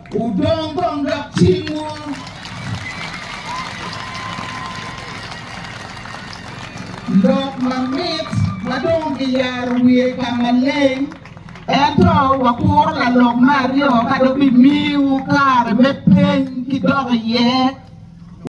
Udong bong dak cimu dok mamit madong biar wie kamaleng entro wakur la lok mario kado bi miu kar mepen ki dog ye